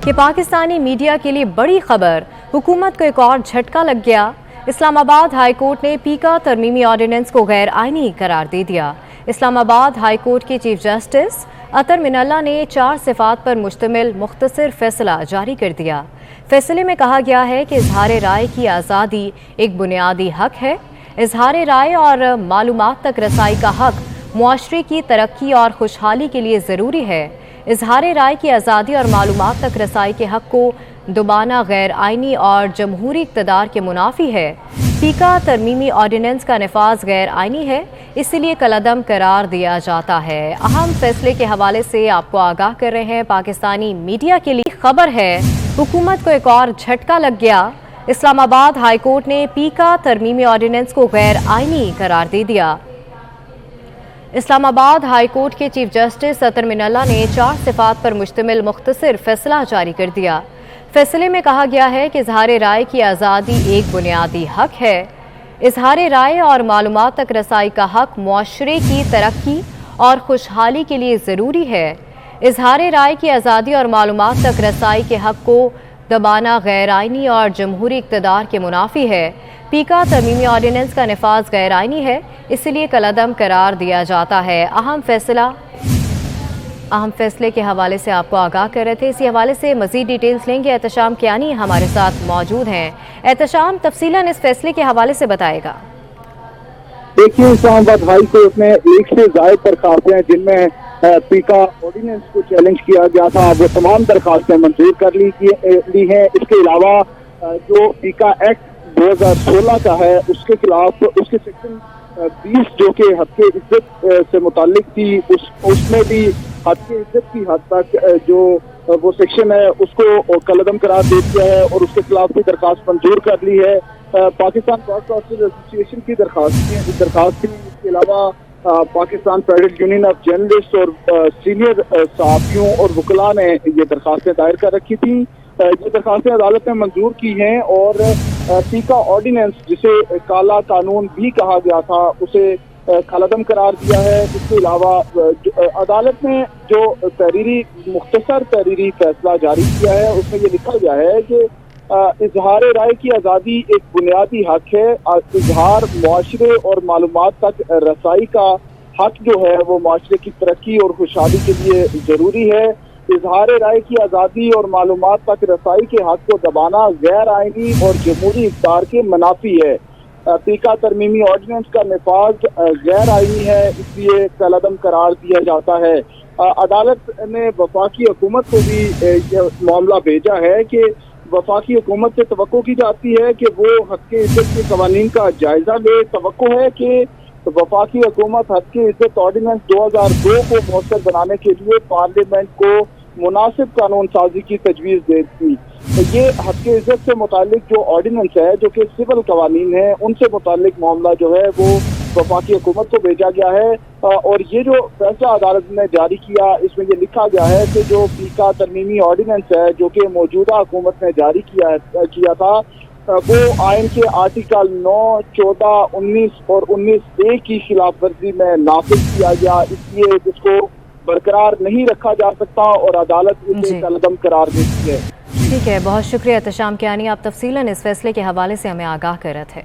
کہ پاکستانی میڈیا کے لیے بڑی خبر، حکومت کو ایک اور جھٹکا لگ گیا۔ اسلام آباد ہائی کورٹ نے پیکا ترمیمی آرڈیننس کو غیر آئینی قرار دے دیا۔ اسلام آباد ہائی کورٹ کے چیف جسٹس اطہر من اللہ نے 4 صفات پر مشتمل مختصر فیصلہ جاری کر دیا۔ فیصلے میں کہا گیا ہے کہ اظہار رائے کی آزادی ایک بنیادی حق ہے۔ اظہار رائے اور معلومات تک رسائی کا حق معاشرے کی ترقی اور خوشحالی کے لیے ضروری ہے۔ اظہار رائے کی آزادی اور معلومات تک رسائی کے حق کو دبانا غیر آئینی اور جمہوری اقتدار کے منافی ہے۔ پیکا ترمیمی آرڈیننس کا نفاذ غیر آئینی ہے، اس لیے کالعدم قرار دیا جاتا ہے۔ اہم فیصلے کے حوالے سے آپ کو آگاہ کر رہے ہیں پاکستانی میڈیا کے لیے خبر ہے، حکومت کو ایک اور جھٹکا لگ گیا۔ اسلام آباد ہائی کورٹ نے پیکا ترمیمی آرڈیننس کو غیر آئینی قرار دے دیا۔ اسلام آباد ہائی کورٹ کے چیف جسٹس اطہر من اللہ نے 4 صفات پر مشتمل مختصر فیصلہ جاری کر دیا۔ فیصلے میں کہا گیا ہے کہ اظہار رائے کی آزادی ایک بنیادی حق ہے۔ اظہار رائے اور معلومات تک رسائی کا حق معاشرے کی ترقی اور خوشحالی کے لیے ضروری ہے۔ اظہار رائے کی آزادی اور معلومات تک رسائی کے حق کو دبانا غیر آئینی اور جمہوری اقتدار کے منافی ہے۔ پیکا ترمیمی آرڈیننس کا نفاذ غیر آئینی ہے، اس لیے کالعدم قرار دیا جاتا ہے۔ اہم فیصلے کے حوالے سے آپ کو آگاہ کر رہے تھے، اسی حوالے سے مزید ڈیٹیلز لیں گے۔ احتشام کیانی ہمارے ساتھ موجود ہیں۔ احتشام، تفصیلاً اس فیصلے کے حوالے سے بتائے گا۔ دیکھیے، اسلام آباد ہائی کورٹ میں 1 سے زائد درخواستیں ہیں جن میں پیکا آرڈیننس کو چیلنج کیا گیا تھا، وہ تمام درخواستیں منظور کر لی ہیں۔ اس کے علاوہ جو پیکا ایکٹ 2016 کا ہے، اس کے خلاف اس کے سیکشن 20 جو کہ حق عزت سے متعلق تھی، اس میں بھی حق عزت کی حد تک جو وہ سیکشن ہے اس کو کالعدم قرار دے دیا ہے اور اس کے خلاف بھی درخواست منظور کر لی ہے۔ پاکستان براڈ کاسٹرز ایسوسی ایشن کی درخواست تھی، اس کے علاوہ Pakistan federal union of journalist اور سینئر صحافیوں اور وکلاء نے یہ درخواستیں دائر کر رکھی تھیں۔ یہ درخواستیں عدالت نے منظور کی ہیں اور پیکا آرڈیننس، جسے کالا قانون بھی کہا گیا تھا، اسے کالعدم قرار دیا ہے۔ اس کے علاوہ عدالت نے جو مختصر تحریری فیصلہ جاری کیا ہے، اس میں یہ لکھا گیا ہے کہ اظہار رائے کی آزادی ایک بنیادی حق ہے۔ اظہار معاشرے اور معلومات تک رسائی کا حق جو ہے وہ معاشرے کی ترقی اور خوشحالی کے لیے ضروری ہے۔ اظہار رائے کی آزادی اور معلومات تک رسائی کے حق کو دبانا غیر آئینی اور جمہوری اقتدار کے منافی ہے۔ پیکا ترمیمی آرڈیننس کا نفاذ غیر آئینی ہے، اس لیے کالعدم قرار دیا جاتا ہے۔ عدالت نے وفاقی حکومت کو بھی یہ معاملہ بھیجا ہے کہ وفاقی حکومت سے توقع کی جاتی ہے کہ وہ حق عزت کے قوانین کا جائزہ لے۔ توقع ہے کہ وفاقی حکومت حق عزت آرڈیننس 2002 کو مؤثر بنانے کے لیے پارلیمنٹ کو مناسب قانون سازی کی تجویز دے دی۔ یہ حق عزت سے متعلق جو آرڈیننس ہے، جو کہ سول قوانین ہیں، ان سے متعلق معاملہ جو ہے وہ وفاقی حکومت کو بھیجا گیا ہے۔ اور یہ جو فیصلہ عدالت نے جاری کیا، اس میں یہ لکھا گیا ہے کہ جو پیکا ترمیمی آرڈیننس ہے جو کہ موجودہ حکومت نے جاری کیا تھا، وہ آئین کے آرٹیکل 9، 14، 19 اور 19A کی خلاف ورزی میں نافذ کیا گیا، اس لیے اس کو برقرار نہیں رکھا جا سکتا اور عدالت اسے کالعدم قرار دیتی ہے۔ ٹھیک ہے، بہت شکریہ احتشام کیانی، آپ تفصیلاً اس فیصلے کے حوالے سے ہمیں آگاہ کر رہے تھے۔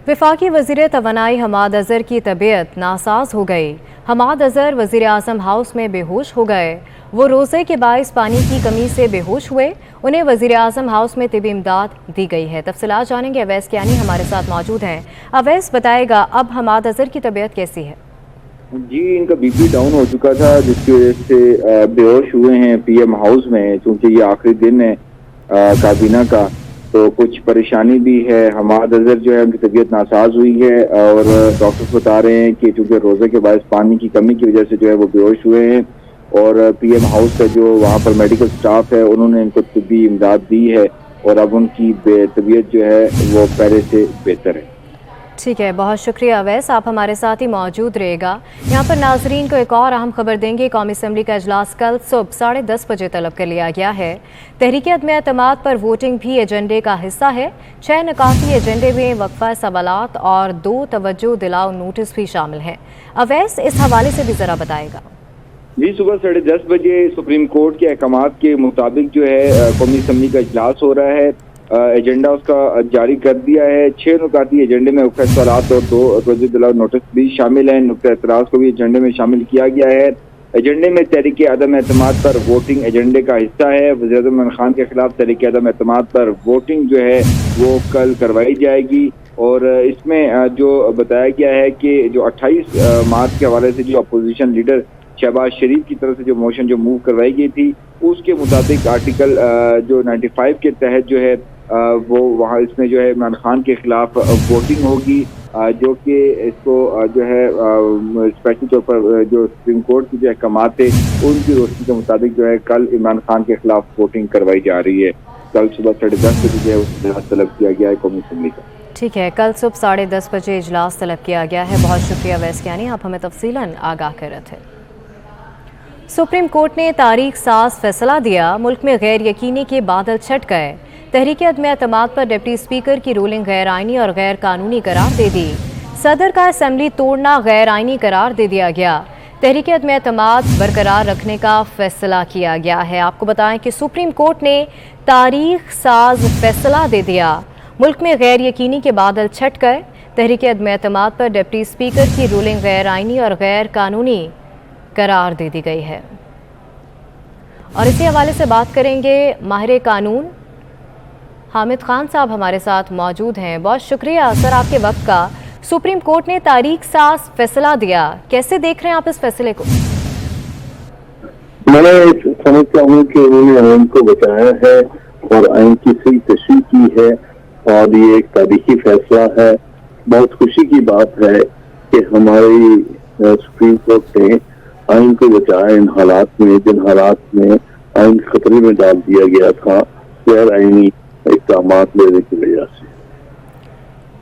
وفاقی وزیر توانائی حماد اظہر کی طبیعت ناساز ہو گئی۔ حماد اظہر وزیر اعظم ہاؤس میں بے ہوش ہو گئے۔ وہ روزے کے باعث پانی کی کمی سے بے ہوش ہوئے، انہیں وزیر اعظم ہاؤس میں طبی امداد دی گئی ہے۔ تفصیلات جانیں گے، اویس کیانی ہمارے ساتھ موجود ہیں۔ اویس، بتائے گا اب حماد اظہر کی طبیعت کیسی ہے؟ جی، ان کا بی پی ڈاؤن ہو چکا تھا، جس کی وجہ سے بے ہوش ہوئے ہیں پی ایم ہاؤس میں، چونکہ یہ آخری دن ہے کابینہ کا، تو کچھ پریشانی بھی ہے۔ حماد اظہر جو ہے ان کی طبیعت ناساز ہوئی ہے اور ڈاکٹرز بتا رہے ہیں کہ چونکہ روزے کے باعث پانی کی کمی کی وجہ سے جو ہے وہ بے ہوش ہوئے ہیں، اور پی ایم ہاؤس کا جو وہاں پر میڈیکل سٹاف ہے انہوں نے ان کو طبی امداد دی ہے اور اب ان کی طبیعت جو ہے وہ پہلے سے بہتر ہے۔ ٹھیک ہے، بہت شکریہ اویس، آپ ہمارے ساتھ ہی موجود رہے گا۔ یہاں پر ناظرین کو ایک اور اہم خبر دیں گے۔ قومی اسمبلی کا اجلاس کل صبح 10:30 بجے طلب کر لیا گیا ہے۔ تحریک عدم اعتماد پر ووٹنگ بھی ایجنڈے کا حصہ ہے۔ 6 نکاتی ایجنڈے میں وقفہ سوالات اور 2 توجہ دلاؤ نوٹس بھی شامل ہیں۔ اویس، اس حوالے سے بھی ذرا بتائے گا۔ جی صبح 10:30 بجے سپریم کورٹ کے احکامات کے مطابق جو ہے قومی اسمبلی کا اجلاس ہو رہا ہے. ایجنڈا اس کا جاری کر دیا ہے. 6 نکاتی ایجنڈے میں مختلف سوالات اور 2 روزہ طلب نوٹس بھی شامل ہیں. نقطۂ اعتراض کو بھی ایجنڈے میں شامل کیا گیا ہے. ایجنڈے میں تحریک عدم اعتماد پر ووٹنگ ایجنڈے کا حصہ ہے. وزیر اعظم عمران خان کے خلاف تحریک عدم اعتماد پر ووٹنگ جو ہے وہ کل کروائی جائے گی. اور اس میں جو بتایا گیا ہے کہ جو 28 مارچ کے حوالے سے جو اپوزیشن لیڈر شہباز شریف کی طرف سے جو موشن جو موو کروائی گئی تھی اس کے مطابق آرٹیکل جو 95 کے تحت جو ہے وہ وہاں اس میں جو ہے عمران خان کے خلاف ووٹنگ ہوگی, جو کہ اس کو جو ہے اسپیشل طور پر جو سپریم کورٹ کی جو احکامات تھے ان کی روشنی کے مطابق جو ہے کل عمران خان کے خلاف ووٹنگ کروائی جا رہی ہے. کل صبح 10:30 بجے جو ہے اجلاس طلب کیا گیا ہے قومی اسمبلی کا. ٹھیک ہے, کل صبح 10:30 بجے اجلاس طلب کیا گیا ہے. بہت شکریہ ویس کیانی, آپ ہمیں تفصیلاً آگاہ کر رہے تھے. سپریم کورٹ نے تاریخ ساز فیصلہ دیا. ملک میں غیر یقینی کے بادل چھٹ گئے. تحریک عدم اعتماد پر ڈپٹی اسپیکر کی رولنگ غیر آئینی اور غیر قانونی قرار دے دی. صدر کا اسمبلی توڑنا غیر آئینی قرار دے دیا گیا. تحریک عدم اعتماد برقرار رکھنے کا فیصلہ کیا گیا ہے. آپ کو بتائیں کہ سپریم کورٹ نے تاریخ ساز فیصلہ دے دیا. ملک میں غیر یقینی کے بادل چھٹ گئے. تحریک عدم اعتماد پر ڈپٹی اسپیکر کی رولنگ غیر آئینی اور غیر قانونی قرار دے دی گئی ہے. اور اسی حوالے سے بات کریں گے ماہر قانون حامد خان صاحب ہمارے ساتھ موجود ہیں. بہت شکریہ سر آپ کے وقت کا. سپریم کورٹ نے تاریخ ساز فیصلہ دیا, کیسے دیکھ رہے ہیں آپ اس فیصلے کو؟ میں سمجھتا ہوں کہ انہوں نے آئین کو بچایا ہے اور آئین کی صحیح تشریح کی ہے اور یہ ایک تاریخی فیصلہ ہے. بہت خوشی کی بات ہے کہ ہماری سپریم کورٹ نے آئین کو بچایا ان حالات میں جن حالات میں آئین خطرے میں ڈال دیا گیا تھا غیر آئینی اقدامات لینے کی وجہ سے.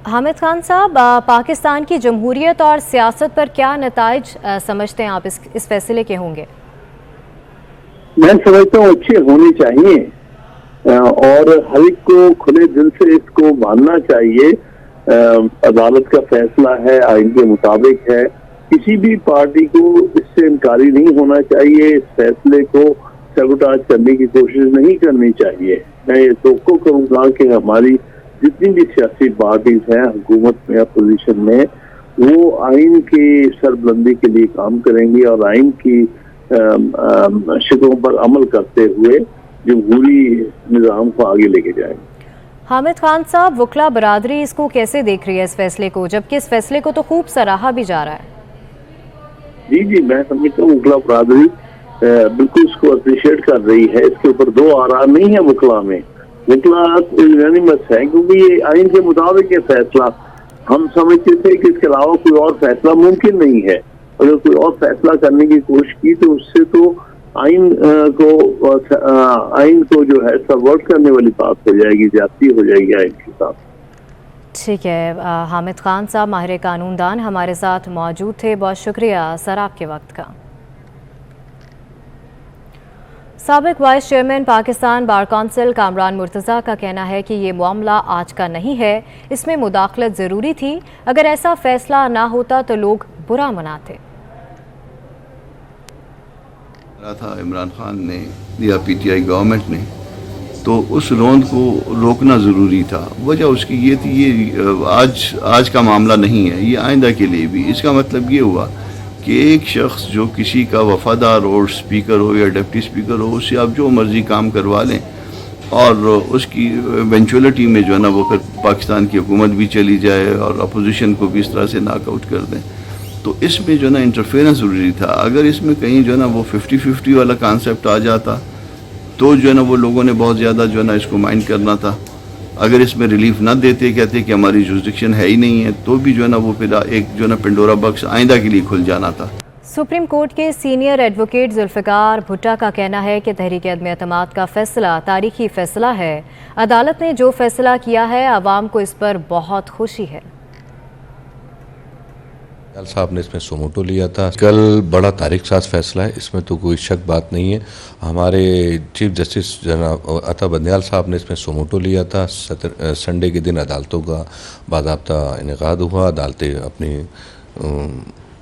حامد خان صاحب, پاکستان کی جمہوریت اور سیاست پر کیا نتائج سمجھتے ہیں آپ اس فیصلے کے ہوں گے؟ میں سمجھتا ہوں اچھے ہونے چاہیے اور ہر ایک کو کھلے دل سے اس کو ماننا چاہیے. عدالت کا فیصلہ ہے, آئین کے مطابق ہے. کسی بھی پارٹی کو اس سے انکاری نہیں ہونا چاہیے. اس فیصلے کو سیبوٹاج کرنے کی کوشش نہیں کرنی چاہیے. میں یہ توقع کروں گا کہ ہماری جتنی بھی سیاسی پارٹیز ہیں حکومت میں اپوزیشن میں وہ آئین کی سربلندی کے لیے کام کریں گی اور آئین کی شکوں پر عمل کرتے ہوئے جمہوری نظام کو آگے لے کے جائیں گے. حامد خان صاحب, وکلا برادری اس کو کیسے دیکھ رہی ہے اس فیصلے کو, جبکہ اس فیصلے کو تو خوب سراہا بھی جا رہا ہے؟ جی میں سمجھتا ہوں وکلا برادری بالکل اس کو اپریشیٹ کر رہی ہے. اس کے اوپر دو آراء نہیں ہے وکلا میں. وکلا یونینیمس ہے کیونکہ یہ آئین کے مطابق یہ فیصلہ ہم سمجھتے تھے کہ اس کے علاوہ کوئی اور فیصلہ ممکن نہیں ہے. اگر کوئی اور فیصلہ کرنے کی کوشش کی تو اس سے تو آئین کو جو ہے سبورٹ کرنے والی بات ہو جائے گی, زیادتی ہو جائے گی آئین کے ساتھ. ٹھیک ہے, حامد خان صاحب ماہر قانون دان ہمارے ساتھ موجود تھے. بہت شکریہ سر آپ کے وقت کا. سابق vice chairman Pakistan bar council Kamran Murtaza کا کہنا ہے کہ یہ معاملہ آج کا نہیں ہے, اس میں مداخلت ضروری تھی. اگر ایسا فیصلہ نہ ہوتا تو لوگ برا مناتے. تھا عمران خان نے یا پی ٹی آئی گورنمنٹ نے, تو اس روند کو روکنا ضروری تھا. وجہ اس کی یہ تھی یہ آج کا معاملہ نہیں ہے, یہ آئندہ کے لیے بھی. اس کا مطلب یہ ہوا کہ ایک شخص جو کسی کا وفادار اور اسپیکر ہو یا ڈپٹی اسپیکر ہو, اس سے آپ جو مرضی کام کروا لیں اور اس کی ایونچولیٹی میں جو ہے نا وہ پھر پاکستان کی حکومت بھی چلی جائے اور اپوزیشن کو بھی اس طرح سے ناک آؤٹ کر دیں. تو اس میں جو ہے نا انٹرفیئرنس ضروری تھا. اگر اس میں کہیں جو ہے نا وہ 50-50 والا کانسیپٹ آ جاتا تو جو ہے نا وہ لوگوں نے بہت زیادہ جو ہے نا اس کو مائنڈ کرنا تھا. اگر اس میں ریلیف نہ دیتے, کہتے کہ ہماری جورسڈکشن ہے ہی نہیں ہے, تو بھی جو ہے نا وہ پھر ایک جو ہے نا پنڈورا باکس آئندہ کے لیے کھل جانا تھا. سپریم کورٹ کے سینئر ایڈوکیٹ ذوالفقار بھٹا کا کہنا ہے کہ تحریک عدم اعتماد کا فیصلہ تاریخی فیصلہ ہے. عدالت نے جو فیصلہ کیا ہے عوام کو اس پر بہت خوشی ہے. صاحب نے اس میں سوموٹو لیا تھا. کل بڑا تاریخ ساز فیصلہ ہے, اس میں تو کوئی شک بات نہیں ہے. ہمارے چیف جسٹس جناب عطا بندیال صاحب نے اس میں سوموٹو لیا تھا. سنڈے کے دن عدالتوں کا باضابطہ انعقاد ہوا, عدالتیں اپنی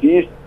30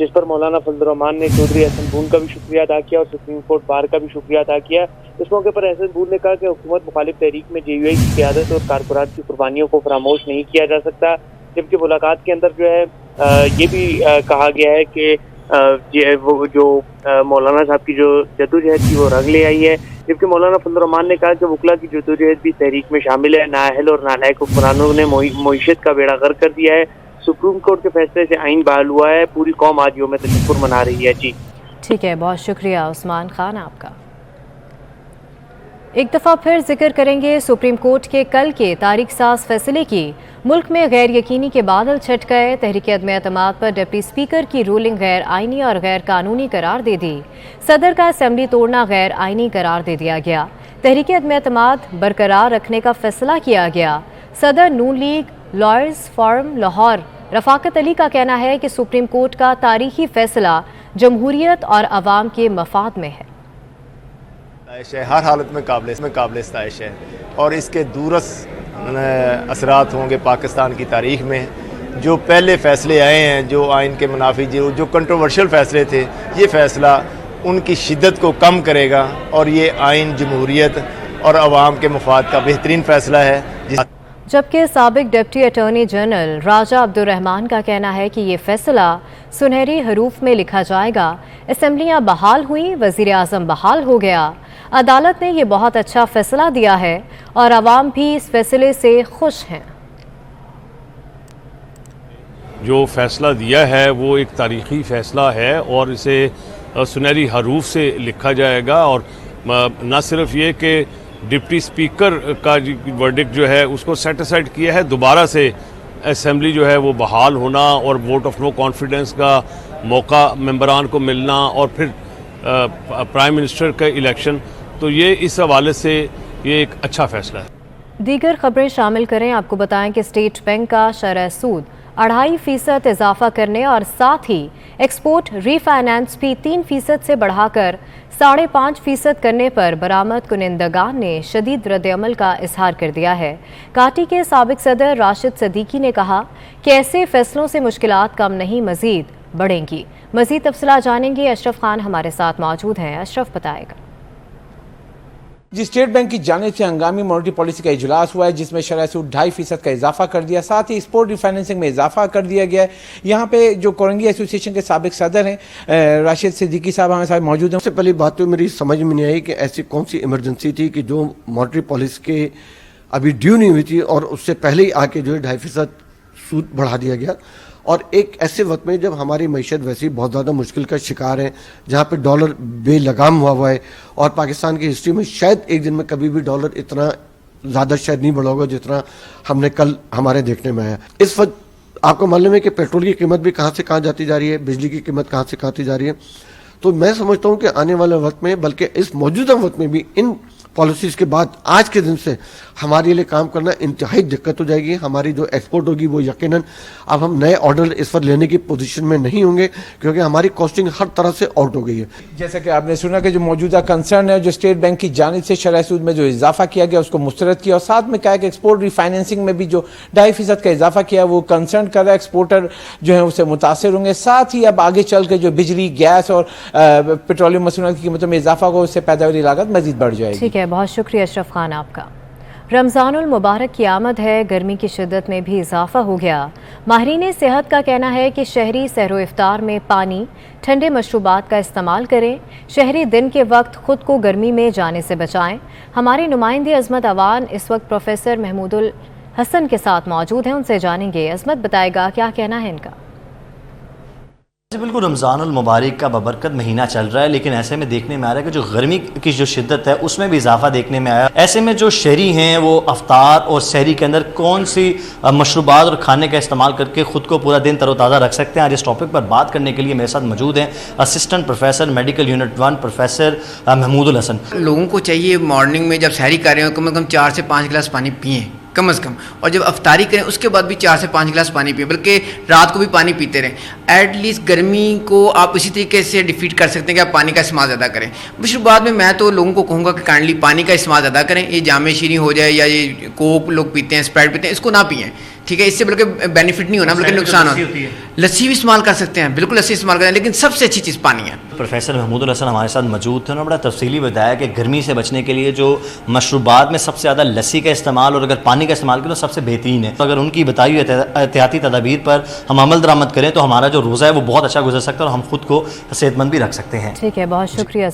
جس پر مولانا فضل الرحمان نے چودھری احسن بون کا بھی شکریہ ادا کیا اور سپریم کورٹ بار کا بھی شکریہ ادا کیا۔ اس موقع پر احسن بون نے کہا کہ حکومت مخالف تحریک میں JUI کی قیادت اور کارکنان کی قربانیوں کو فراموش نہیں کیا جا سکتا، جبکہ ملاقات کے اندر جو ہے یہ بھی کہا گیا ہے کہ وہ جو مولانا صاحب کی جو جدوجہد تھی وہ رنگ لے آئی ہے، جبکہ مولانا فضل الرحمان نے کہا کہ وکلا کی جدوجہد بھی تحریک میں شامل ہے، نااہل اور نالائق حکمرانوں نے معیشت کا بیڑا غرق کر دیا ہے، سپریم کورٹ کے فیصلے سے آئین بحال ہوا ہے، پوری قوم آج یوم تشکر منا رہی ہے۔ جی ٹھیک ہے، بہت شکریہ عثمان خان آپ کا۔ ایک دفعہ پھر ذکر کریں گے سپریم کورٹ کے کل کے تاریخ ساز فیصلے کی۔ ملک میں غیر یقینی کے بادل چھٹ گئے، تحریک عدم اعتماد پر ڈپٹی اسپیکر کی رولنگ غیر آئینی اور غیر قانونی قرار دے دی، صدر کا اسمبلی توڑنا غیر آئینی قرار دے دیا گیا، تحریک عدم اعتماد برقرار رکھنے کا فیصلہ کیا گیا۔ صدر نون لیگ لائرز فورم لاہور رفاقت علی کا کہنا ہے کہ سپریم کورٹ کا تاریخی فیصلہ جمہوریت اور عوام کے مفاد میں ہے۔ ہر حالت میں قابل ستائش ہے اور اس کے دورس اثرات ہوں گے پاکستان کی تاریخ میں۔ جو پہلے فیصلے آئے ہیں جو آئین کے منافی جو کنٹروورشل فیصلے تھے، یہ فیصلہ ان کی شدت کو کم کرے گا اور یہ آئین جمہوریت اور عوام کے مفاد کا بہترین فیصلہ ہے۔ جبکہ سابق ڈپٹی اٹارنی جنرل راجہ عبد الرحمان کا کہنا ہے کہ یہ فیصلہ سنہری حروف میں لکھا جائے گا، اسمبلیاں بحال ہوئیں، وزیر اعظم بحال ہو گیا، عدالت نے یہ بہت اچھا فیصلہ دیا ہے اور عوام بھی اس فیصلے سے خوش ہیں۔ جو فیصلہ دیا ہے وہ ایک تاریخی فیصلہ ہے اور اسے سنہری حروف سے لکھا جائے گا، اور نہ صرف یہ کہ ڈپٹی اسپیکر کا ورڈکٹ جو ہے اس کو سیٹ اسائڈ کیا ہے، دوبارہ سے اسمبلی جو ہے وہ بحال ہونا اور ووٹ آف نو کانفیڈنس کا موقع ممبران کو ملنا اور پھر پرائم منسٹر کا الیکشن، تو یہ اس حوالے سے یہ ایک اچھا فیصلہ ہے۔ دیگر خبریں شامل کریں، آپ کو بتائیں کہ اسٹیٹ بینک کا شرح سود 2.5% اضافہ کرنے اور ساتھ ہی ایکسپورٹ ری فائنانس بھی 3% سے بڑھا کر 5.5% کرنے پر برآمد کنندگان نے شدید رد عمل کا اظہار کر دیا ہے۔ کاٹی کے سابق صدر راشد صدیقی نے کہا کہ ایسے فیصلوں سے مشکلات کم نہیں مزید بڑھیں گی۔ مزید تفصیلات جانیں گے، اشرف خان ہمارے ساتھ موجود ہیں۔ اشرف بتائے گا۔ اسٹیٹ بینک کی جانب سے ہنگامی مانیٹری پالیسی کا اجلاس ہوا ہے جس میں شرح سود 2.5% کا اضافہ کر دیا، ساتھ ہی ایکسپورٹ ری فائنینسنگ میں اضافہ کر دیا گیا ہے۔ یہاں پہ جو کورنگی ایسوسی ایشن کے سابق صدر ہیں راشد صدیقی صاحب ہمارے ساتھ موجود ہیں۔ سب سے پہلی بات تو میری سمجھ میں نہیں آئی کہ ایسی کون سی ایمرجنسی تھی کہ جو مانیٹری پالیسی کے ابھی ڈیو نہیں ہوئی تھی اور اس سے پہلے ہی آ کے جو ہے 2.5% سود بڑھا دیا گیا، اور ایک ایسے وقت میں جب ہماری معیشت ویسے ہی بہت زیادہ مشکل کا شکار ہے، جہاں پہ ڈالر بے لگام ہوا ہے، اور پاکستان کی ہسٹری میں شاید ایک دن میں کبھی بھی ڈالر اتنا زیادہ شاید نہیں بڑھا ہوگا جتنا ہم نے کل ہمارے دیکھنے میں آیا۔ اس وقت آپ کو معلوم ہے کہ پیٹرول کی قیمت بھی کہاں سے کہاں جاتی جا رہی ہے، بجلی کی قیمت کہاں سے کہاں جا رہی ہے، تو میں سمجھتا ہوں کہ آنے والے وقت میں، بلکہ اس موجودہ وقت میں بھی ان پالیسیز کے بعد آج کے دن سے ہمارے لیے کام کرنا انتہائی دقت ہو جائے گی۔ ہماری جو ایکسپورٹ ہوگی وہ یقیناً اب ہم نئے آرڈر اس وقت لینے کی پوزیشن میں نہیں ہوں گے، کیونکہ ہماری کاسٹنگ ہر طرح سے آؤٹ ہو گئی ہے۔ جیسا کہ آپ نے سنا کہ جو موجودہ کنسرن ہے جو اسٹیٹ بینک کی جانب سے شرح سود میں جو اضافہ کیا گیا اس کو مسترد کیا، اور ساتھ میں کہا کہ ایکسپورٹ ری فائنینسنگ میں بھی جو 2.5% کا اضافہ کیا وہ کنسرن کر رہا ہے، ایکسپورٹر جو ہیں اسے متاثر ہوں گے۔ ساتھ ہی اب آگے چل کے جو بجلی، گیس اور پیٹرولیم مصنوعات کی قیمتوں میں اضافہ ہوگا اس سے پیداواری لاگت مزید بڑھ جائے گی۔ ٹھیک ہے، بہت شکریہ اشرف خان آپ کا۔ رمضان المبارک کی آمد ہے، گرمی کی شدت میں بھی اضافہ ہو گیا۔ ماہرین صحت کا کہنا ہے کہ شہری سحر و افطار میں پانی، ٹھنڈے مشروبات کا استعمال کریں، شہری دن کے وقت خود کو گرمی میں جانے سے بچائیں۔ ہمارے نمائندے عظمت اوان اس وقت پروفیسر محمود الحسن کے ساتھ موجود ہیں، ان سے جانیں گے۔ عظمت بتائے گا کیا کہنا ہے ان کا؟ بالکل، رمضان المبارک کا بابرکت مہینہ چل رہا ہے، لیکن ایسے میں دیکھنے میں آ رہا ہے کہ جو گرمی کی جو شدت ہے اس میں بھی اضافہ دیکھنے میں آیا۔ ایسے میں جو شہری ہیں وہ افطار اور سحری کے اندر کون سی مشروبات اور کھانے کا استعمال کر کے خود کو پورا دن تر و تازہ رکھ سکتے ہیں، آج اس ٹاپک پر بات کرنے کے لیے میرے ساتھ موجود ہیں assistant professor medical unit 1 professor Mahmood Al Hasan. لوگوں کو چاہیے مارننگ میں جب سحری کر رہے ہیں کم از کم 4 سے 5 گلاس پانی پئیں کم از کم، اور جب افطاری کریں اس کے بعد بھی 4 سے 5 گلاس پانی پئیں، بلکہ رات کو بھی پانی پیتے رہیں۔ ایٹ لیسٹ گرمی کو آپ اسی طریقے سے ڈیفیٹ کر سکتے ہیں کہ آپ پانی کا استعمال زیادہ کریں۔ مشروبات میں تو لوگوں کو کہوں گا کہ کائنڈلی پانی کا استعمال زیادہ کریں، یہ جامع شیریں ہو جائے یا یہ کوک لوگ پیتے ہیں، اسپرائٹ پیتے ہیں، اس کو نہ پئیں، ٹھیک ہے, اس سے بلکہ بینیفٹ نہیں ہونا بلکہ نقصان ہونا. لسی بھی استعمال کر سکتے ہیں, بالکل لسی استعمال کریں, لیکن سب سے اچھی چیز پانی ہے. پروفیسر محمود الحسن ہمارے ساتھ موجود تھے, انہوں نے بڑا تفصیلی بتایا کہ گرمی سے بچنے کے لیے جو مشروبات میں سب سے زیادہ لسی کا استعمال اور اگر پانی کا استعمال کریں تو سب سے بہترین ہے. تو اگر ان کی بتائی ہوئی احتیاطی تدابیر پر ہم عمل درآمد کریں تو ہمارا جو روزہ ہے وہ بہت اچھا گزر سکتا ہے اور ہم خود کو صحت مند بھی رکھ سکتے ہیں. ٹھیک ہے, بہت شکریہ.